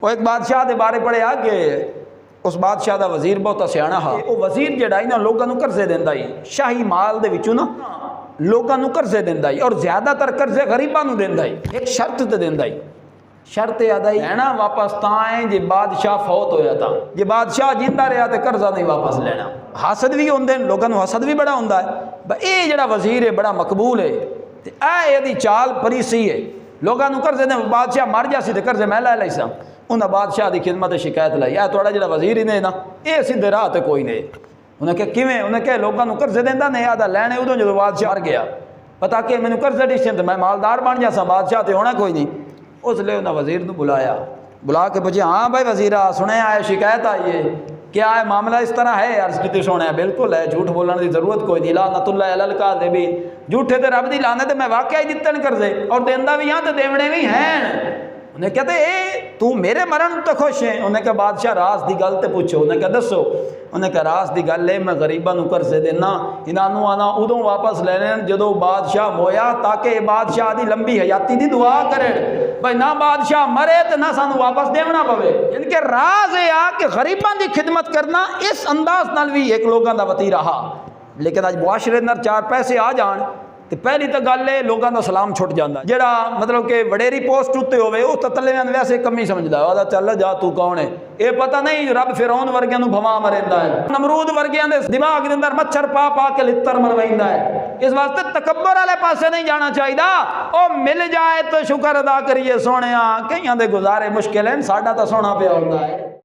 वो एक बादशाह के बारे पढ़िया कि उस बादशाह का वजीर बहुत सियाणा हा। वो वजीर जिहड़ा इन्हां लोगों को कर्जे दिंदा ही, शाही माल दे विचों ना लोगों को कर्जे दिंदा ही, और ज़्यादातर कर्जे गरीबां नूं दिंदा ही। एक शर्त ते दिंदा ही, शर्त याद आई लेना वापस तां है जे बादशाह फौत होया था। जे बादशाह जिंदा रहा तो कर्जा नहीं वापस लेना। हसद भी होंदे, लोगों को हसद भी बड़ा होंदा है। ये जिहड़ा वजीर है बड़ा मकबूल है, ते इहदी चाल परीसी है। लोगों को कर्जे ने बादशाह मर जासी तो कर्जे मैं लै लई सा। उन्हें बादशाह की खिदमत शिकायत लाई, आ थोड़ा जो वजीर ही ने ना ये सीधे राह तो कोई नहीं। उन्हें कहा किवें? उन्हें कहा लोगों को कर्जे देंदा नहीं आदा लैने उदों जो बादशाह मर गया, पता कि मैंने कर्जे डिशन तो मैं मालदार बन जासा, बादशाह तो होना कोई नहीं। उसलिए उन्हें वजीर को बुलाया, बुला के पूछे हाँ भाई वजीरा सुने आए शिकायत आई है, क्या है मामला इस तरह है? अर्ज की सुने बिल्कुल है, झूठ बोलने की जरूरत कोई नहीं। लानतुल्लाह अलल काज़िबीन, झूठे तो रब दी लानत, मैं वाकई दिते कर्जे और देंदा भी हाँ तो देवने भी हैं। उन्हें कहते ए तू मेरे मरण तो खुश है? उन्हें कहा बादशाह रास की गल तो पूछो। उन्हें कहा दसो। उन्हें कहा रास की गल है मैं गरीबों को कर्जे देना, इन्हों आना उदों वापस लेने जो बादशाह मोया, ताकि बादशाह की लंबी हयाती की दुआ करे भाई ना बादशाह मरे तो ना सानू वापस देना पवे। इनके राज है कि गरीबों की खिदमत करना इस अंदाज नाल भी एक लोगों का वती रहा। लेकिन अज मुआशरे अंदर चार पैसे आ जान तो पहली तो गल है लोगों का सलाम छुट जाता। जड़ा मतलब कि वडेरी पोस्ट उत्ते होवे वो ततले वैसे कमी समझदा, आदा चल जा तू कौन है, ये पता नहीं रब फिरौन वर्गियां नूं भवा मरेंदा है, नमरूद वर्गियां दे दिमाग दे अंदर मच्छर पा पा के लित्तर मरवाइंदा है। इस वास्ते तकब्बर वाले पासे नहीं जाना चाहिए। ओ मिल जाए तो शुक्र अदा करिए सोहणिया, कईयां दे गुजारे मुश्किल हैं, साडा तो सोना पिया हुंदा है।